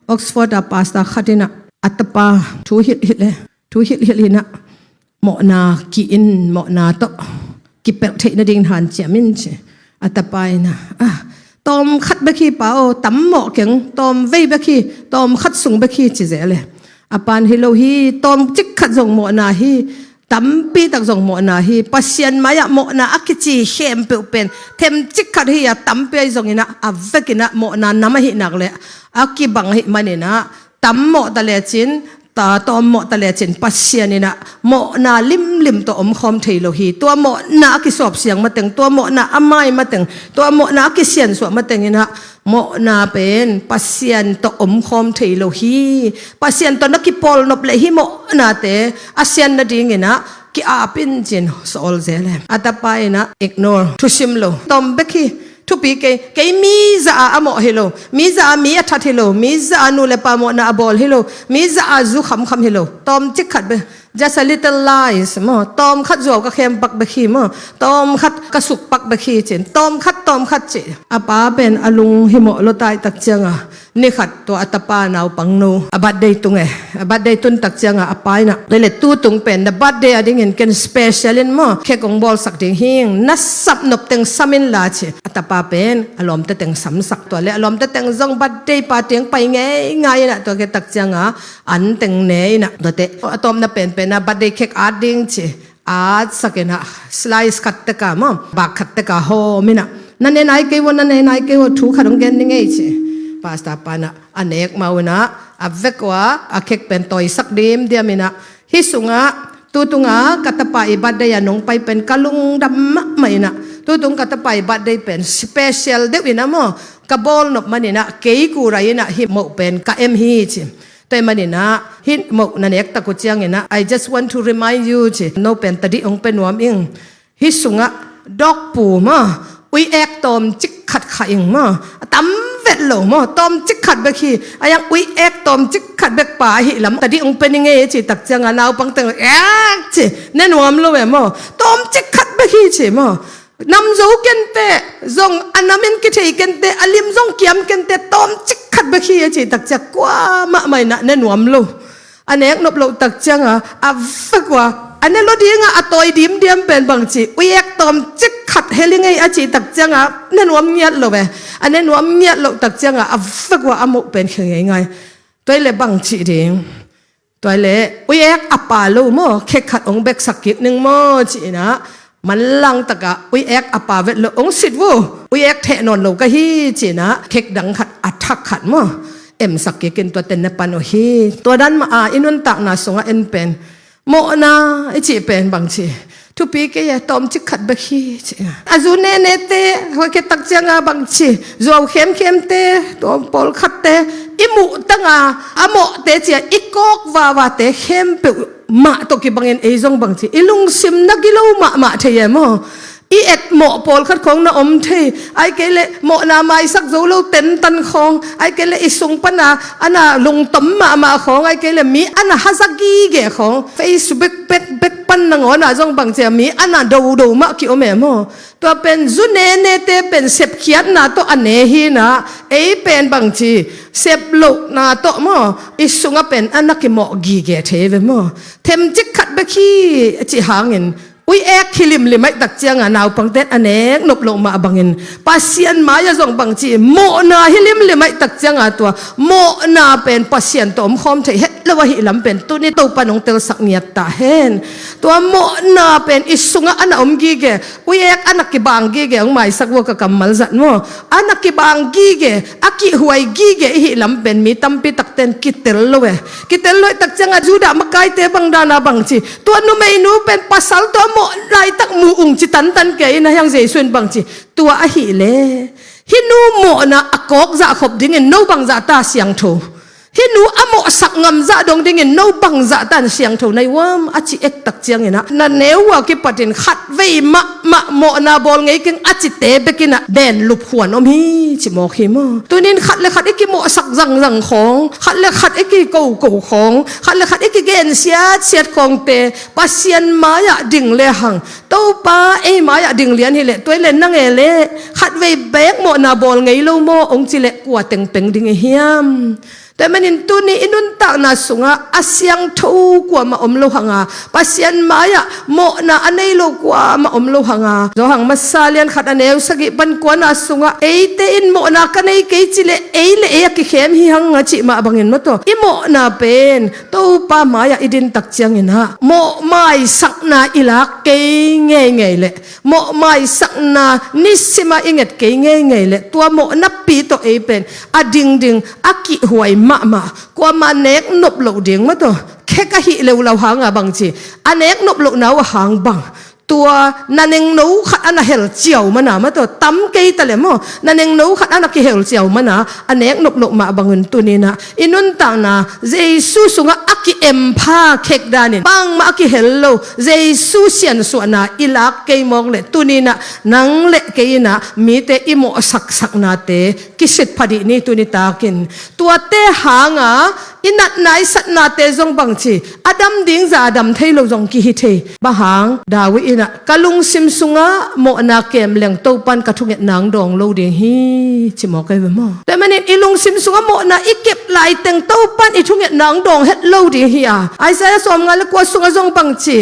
Oxford a pasta khatina atapa thu hit le mo na ki in mo na to ki pel the na ding han chamin che atapa na tom khat ba khi pao tam mo keng tom vei ba khi tom khat sung ba khi chi zele apan hilo hi tom chik khat jong mo na hi tam pi tak jong mo na hi pasien maya mo na akichi hem pe pen them chik khat hi ya tam pe jong ina avekina mo na nam hi nak le aki bang hi manina tam mo ta le chin ta tom mo ta le chin pasien ina mo na lim to khom theilo hi to mo na ki sop siang ma teng to mo na amai ma teng to mo na ki sian so ma teng ina mo na pen pasien to khom theilo hi pasien to na ki pol nop le hi mo na te asian na ding ina ki apin chin sol zele atapa ina ignore thusimlo tom beki thu pi ke mi za amo hello mi za mi athat hello mi za anu le pa mo na abol hello mi za azu kham hello tom chik khat be just a little lies mo tom khat zo ka khem pak be khi mo tom khat ka suk pak be khi chen tom khat che apa ben alung hi mo lo tai tak changa ni khat to atapa naw pangno abad day tunge abad day tun tak changa apai na le tu tung pen the birthday ading in ken special in mo khe kong bol sak ding hing na sap nop teng samin la che atapa pen alom te teng sam sak to le alom te teng jong birthday pa teng pai ngai na to ke tak changa an teng nei na do te atom na pen na birthday cake ading che ad sakena slice kat te ka mo ba khat te ka ho mina nane nai ke won nane nai ke ho thu kharong gen ning ei che pasta pana anek mauna avekwa akek pen toy sak dim dia mina hisunga tutunga katapa ibada ya nong pai pen kalung dam mai na tutung katapa ibada pen special de wina mo kabol nop manina ke ku raina hi mo pen ka em hi chi tay manina hin mo nanek ta ko chiang ina I just want to remind you chi no pen tadi ong pen wam ing hisunga dok pu ma ui ek tom chik khat khaing ma tam vet lo mo tom chik khat ba khi ayang ui ek tom chik khat bek pa hi lam tadi ong pen nge chi tak changa naw pang teng ek chi nen wam lo we mo tom chik khat ba khi chi mo nam zo ken te zong anamin ki thei ken te alim zong kiam ken te tom chik khat ba khi chi tak chak kwa ma mai na nen wam lo anek nop lo tak changa avakwa ane lo dinga atoy dim pen bang chi ui ek tom chik khat helingai achi tak changa nen wam nyat lo we ane wam nyat lo tak changa avakwa amo pen khengai ngai toy le bang chi ding toy le ui ek apa lo mo khe khat ong bek sakit ning mo chi naมันลังตะกะอุยเอกอปาเวลองสิดวูอุยเอกเทนอนโลกะฮีจีนะเค็กดังขัดอัทักขัดมั้งเอ็มสักเกกินตัวเต็นในปันโอฮีตัวดันมาอินุนตักนาสงเอ็นเป็นโมนาไอจีเป็นบางทีทุปีเกยตอมจิขัดเบคีจีอาจูเนเนเตหัวเกตักเจียงาบางทีจวบเข้มเตตัวปอลขัดเตอิมุตังอาโมเตเจียอีกอกวาเตเข้มเปมาตกิบังเงินเอจงบางทีอิลุงซิมนักกิโลมาเทียมอีเอ็ดหมอปอลขัดของน้าอมเทไอเกลหมอนาไม้สักโจโลเต็นตันของไอเกลอิสุงปนาอันน่ะลงต้มมาของไอเกลมีอันน่ะฮัซักีเกของเฟซบุ๊กเป็กปันนังอ๋อน่ะจงบางทีมีอันน่ะดูมาคิโอเมมตัวเป็นจุเนเนเตเป็นเสพเขียนน่ะตัวอันเนฮีน่ะเอเป็นบางทีเสพลูกน่ะตัวมออิสุงเป็นอันนักกิหมอกีเกเทเวมเทมจิกขัดเบคีจิหางินอุยเอกคิลิมลิไม่ตักเจียงนาวปังเต็ดอเนกนบลงมาบังเงินภาษีนมายาจงบังจีโมนาฮิลิมลิไม่ตักเจียงตัวโมนาเป็นภาษีนตัวมคอมเทเฮลวะฮิลำเป็นตัวนี้ตัวปนองเตลสักเนียตาเฮนตัวโมนาเป็นอิสุงอันอมกีเกอุยเอกอันนักกิบังกีเกองไม่สักวัวกับกำมัลจัดโมอันนักกิบังกีเกอากิหวยกีเกฮิลำเป็นมีตั้มปีตักเต็นกิเตลโลเวกิเตลโลตักเจียงจูดามกายเตบังดานาบังจีตัวนู้ไม่นู้เป็นภาษาตัวโมไล่ตักมูอุงจิตันเกยนะยังเจสุนบังจีตัวอหิเลฮินูโมนะอกอกจะขบดิ้งโนบังจะตาเสียงโถฮินูอโมสักงำจะดงดิ้งโนบังจะตันเสียงโถในว่ามอจิเอกตักเจียงนะนั่นเนวว่ากิปตินขัดเวมะโมนะบอลไงกิงอจิเตเบกินะเด่นลุบหัวนอมฮีจิโมขีโมตัวนี้ขัดเลยขัดไอ้กิโมสักจังของขัดเลยขัดไอ้กิกูของขัดเลยขัดไอ้กิเกนเสียดของเตปัสเซียนมายะดิ่งเลหังตัวป้าไอ้มายะดิ่งเลียนฮิเลตัวเล่นนั่งเอเลขัดเวเบกโมนะบอลไงโลโมองจิเลกัวเต็งดิ่งเฮียม แต่มันอินตุนี่อินุนตากนาสุงะอาเซียงทูกว่ามาอมโลหังาปัสยันมายะโมนาอันนี้โลกว่ามาอมโลหังาโจหังมาซาเลียนขัดอันเอวสกิบันกว่านาสุงะเอเตอินโมนากันไอเกจิเลเอเลเอกิเข้มฮิหังจิมาบังเงินมาตัวอิโมนาเป็นตัวป้ามายะอิดินตักจังเงินฮะโมไม่สักนาอิลักเกยเงยเงยเลโมไม่สักนานิสิมาอิงเกตเกยเงยเงยเลตัวโมนับปีตัวเอเป็นอดิงดิงอากิหวยมากว่ามาเนกนบหลดิงมาตัวแค่กะหิเลวเราหางบางทีอันเนกนบหลนาวหางบังตัวนันเองนู้ขัดอันเฮลเจียวมันนะมาตัวตั้มเกยตะเลมอนันเองนู้ขัดอันกิเฮลเจียวมันนะอันเนกนบหลมาบังเงินตัวนี้นะอินุนต่างนะเจสุสุงะอักิเอ็มพาเค็กดานินบังมาอักิเฮลโลเจสุเซียนส่วนนะอิลักเกยมองเลตัวนี้นะนังเละเกยนะมีแต่อิโมสักนาเตกิสิทพอดีนี่ตัวนี้ตากินตัวเตหางะอินัดไหนสัตนาเตจงบังชีอดัมดิ้งจะอดัมเทโลจงกิฮิเทบะหางดาวินะกะลุงซิมซุงะโมนาเกมเลียงโตปันกะทุกเงนางดองโลเดียฮีชิมอกไกเวมอแต่มันนี่อีลุงซิมซุงะโมนาอีเก็บลายเต็งโตปันอีทุกเงนางดองเฮ็ดโลเดียฮีอ่ะไอซายสอมงานละกว่าซุงะจงบังชี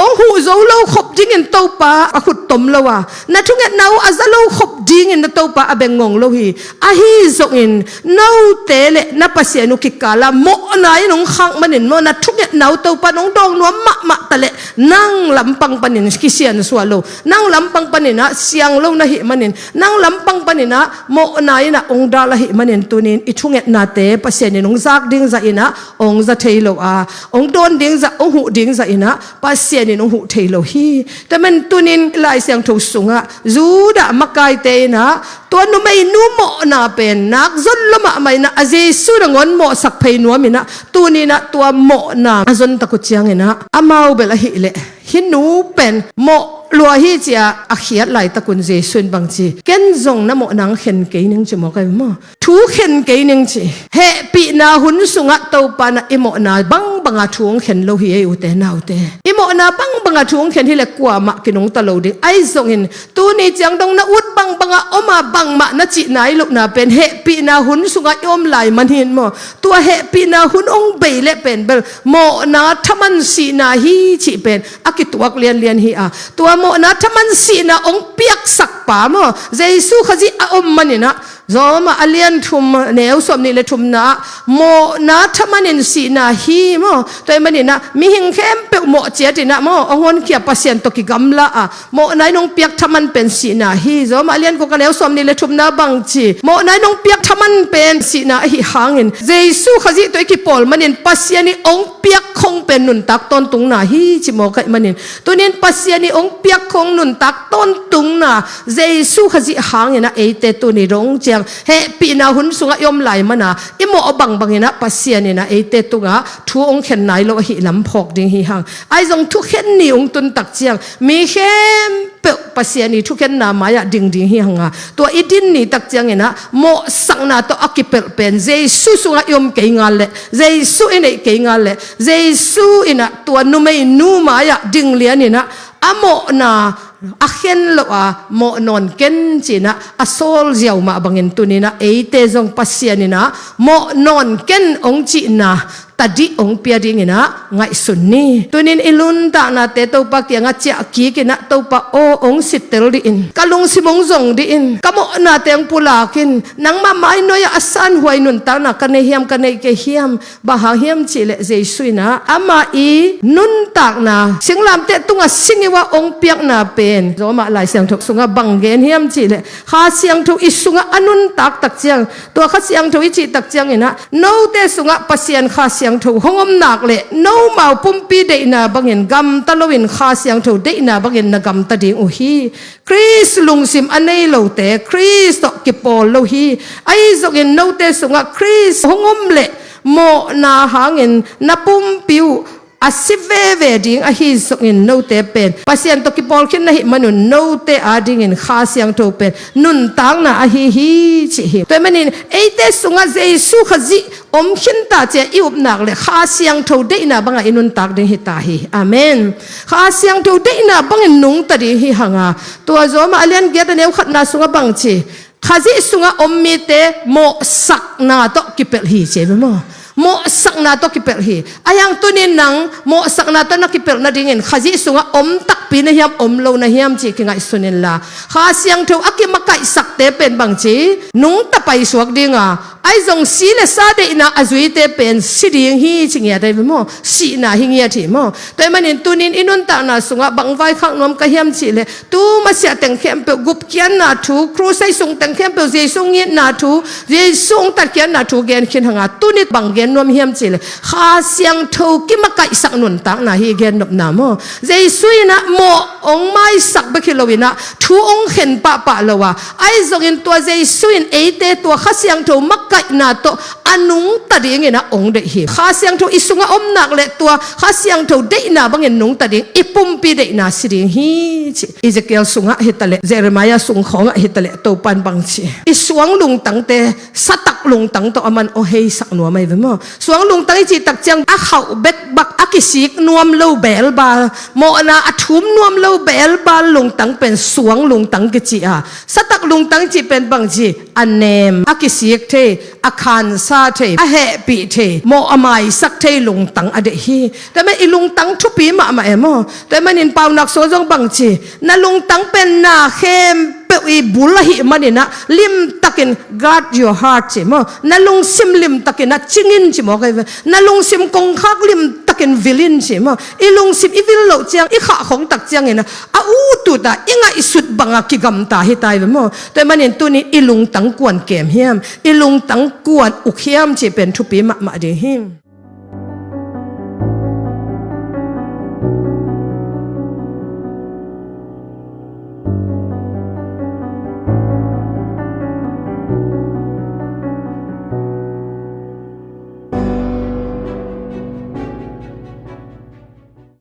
องหูโจโลขบดิ้งอินโตปาอขุดตมโลวะนัทุกเงนาวอาซาโลขบดิ้งอินโตปาอเบงงงโลฮีอาฮีจงอินนาวเตเลนับภาษานุกิกาลาโมนายน้องขังมันอินโมนัทุกเงนาวโตปาน้องดองนัวมะตะเลนั่งลำปังปันินกิเซียนสวาโลนั่งลำปังปันินะเสียงโลนะหิมันอินนั่งลำปังปันินะโมนายนะองดาละหิมันอินตุนินอิทุกเงนาเตภาษานินองซักดิ้งจะอินะองจะเทโลอาองโดนดิ้งจะองหูดิ้งจะอินะภาษานินองหูเทโลฮีแต่มันตุนินลายเสียงถูกสุงะจูดะมักไกเตนะตัวนุไม่นุโมนาเป็นนักจนละมาไม่นะอาเจสุดงอนโมสักเพนัวมินะตุนินะตัวโมนาจนตะกุเจียงเนะอามาเบลหิเลหินูเป็นโมลัวฮิจีอาเขียดไหลตะกุนเจสุนบางจีเกนจงนะโมนังเข็นเกยนึงจะมองกันมั้งทูเข็นเกยนึงจีเฮปีนาหุนสุงะโตปานะอิโมนาบังอาทูงเข็นโลหิเออุเตนาอุเตอิโมนาบังอาทูงเข็นที่เล็กกว่ามากินงตะโลดิไอจงอินตูนี่จังดงนะอุดบังอาอมาบังมานะจีไหนลูกนาเป็นเฮปีนาหุนสุงะยอมไหลมันหินมั้งตัวเฮปีนาหุนองเบยเลเป็นเบลโมนาทมันสีนาฮีจีเป็นอากิตัวเลียนฮีอาตัวโมนะถ้ามันสีนะองเปียกสักป่ามอเจสุขจิอาอมมันนี่นะจอมาอเลียนทุมเนวสมนี่เลยทุมนะโมนะถ้ามันอินสีนะฮีมอตัวมันนี่นะมีหิงเข้มเปียกโมเจตินะมอองวนเขียปัสยันตกิกำละอะโมนายนงเปียกถ้ามันเป็นสีนะฮีจอมาอเลียนก็กันเนวสมนี่เลยทุมนะบังจีโมนายนงเปียกถ้ามันเป็นสีนะฮีหางอินเจสุขจิตัวกิปอลมันอินปัสยันนี่องเปียกคงเป็นนุนตักต้นตุงนะฮีจิโมกันมันอินตัวนี้ปัสยันนี่องเปียกคงนุนตักต้นตุงนะเจสุขจิหางอินะเอเตตัวนี้ร้องเจียงเฮปีนาหุนสุงะยอมไหลมันนะอิโมอบังอินะปัสยันนี่นะเอเตตุงะทูองเข็นไหนโลหิลำพอกดิ่งหิหางไอจงทุกเข็นนี่องตุนตักเจียงมีเข้มเปปัสยันนี่ทุกเข็นนามายะดิ่งหิหางะตัวอีดินนี่ตักเจียงอินะโมสังนาตัวอกิเปลเป็นเจสุสุงะยอมเกยงาเลเจสุอินะเกยงาเลเจสุอินะตัวนุไม่นูมายะดิ่งเลียนี่นะอโมนาอาเข็นโลอาโมนอนเกนจีนะอาโซลเจียวมาบังเงินตุนีนะเอเตจงปัสยานีนะโมนอนเกนองจีนะตัดดีองเปียดิงินะไงสุนนี่ตุนินอิลุนตานาเตตัวปักยังเจ้ากีกินะตัวปักโอองสิเตลดิอินกะลุงสิมงจงดิอินกะโมนาเตงปุลากินนังมาไม่น้อยอาสันหวยนุนตานะกันเฮียมกันเกเฮียมบาหาเฮียมจิเลเจสุยนะอามาอีนุนตากนะสิงลามเตตุงะสิงว่าองเปียกนาเป็นโจมาหลายเสียงถูกสุงะบังเกนเฮียมจิเลข้าเสียงถูกอิสุงะอนุนตากตักเจียงตัวข้าเสียงถูกอิจิตักเจียงนะโนเตสุงะปัสยันข้าเสียงถูกห้องนักเละโนมาปุ่มปีเดน่าบังเงินกำตะลวินข้าเสียงถูกเดน่าบังเงินนักกำตะดิ่งอุฮีคริสลุงซิมอันนี้โลเตคริสตกิปอลโลฮีไอจงเงินโนเตสุงะคริสห้องเละโมนาหางเงินนับปุ่มปิวอาศิเวเวดิ่งอาฮิสกินโนเตเป็นปัสยันตกิปอลขึ้นนะฮิมันโนเตอาดิ่งเงินข้าเสียงถูกเป็นนุนตังนะอาฮิฮิชิฮิแต่มันนี่เอเตสุงะเจสุขจิอมขินตาเจอิวบนักเลยข้าเสียงถูกได้นะบังอินุนตักดิ่งฮิตาฮิอาเมนข้าเสียงถูกได้นะบังอินุงตาดิ่งฮิหังอาตัวโจมาเลียนเกียรติเนวขัดนาสุงะบังชี khazi sunga ommi te mo sakna to kipel hi che mo mo sakna to kipel hi ayang tunin nang mo sakna to na kipel na dingin khazi sunga om tak pi na hiam om lo na hiam chi kinga sunin la kha siang tho akimakai sakte pen bang chi nung tapai suak dinga ai zong si le sa de na azui te pen siding hi chingya dai mo si na hingya thi mo toy manin tunin inun ta na sunga bangwai khang nom ka hiam chi le tu ma sia teng khem pe gup kian na thu kru sai sung teng khem pe je sung yin na thu je sung tat kian na thu gen khin hanga tunit bang gen nom hiam chi le kha siang tho ki ma kai sak nun ta na hi gen nop na mo je sui na mo ong mai sak ba khilowina thu ong khen pa lowa ai zong in to je suin e te to kha siang tho mak na to anung ta ding ina ong de hi kha siang tho isunga om nak le to kha siang tho de na bangin nung ta ding ipum pi de na siring hi chi Ezekiel sunga hitale Jeremiah sung khonga hitale to pan bang chi isuang lung tang te satak lung tang to aman o hei sak no mai ve mo suang lung tang chi tak chang a khau bet bak akisik nuam lo bel ba mo na athum nuam lo bel ba lung tang pen suang lung tang ke chi a satak lung tang chi pen bang chi anem akisik the akhan sa the a he pi the mo amai sak the lung tang ade hi ta me ilung tang thu pi ma emo ta manin pau nak so jong bang chi na lung tang pen na khem pe i bulahi manina lim takin guard your heart chi mo na lung sim lim takin na chingin chi mo kai na lung sim kong khak lim takin vilin chi mo ilung sim ivil lo chiang i kha khong tak chiang ina a u tu ta inga isut banga ki gam ta hi tai mo ta manin tu ni ilung tang kwan kem hiam ilung tang kwan ukhiam chi pen thu pi ma de him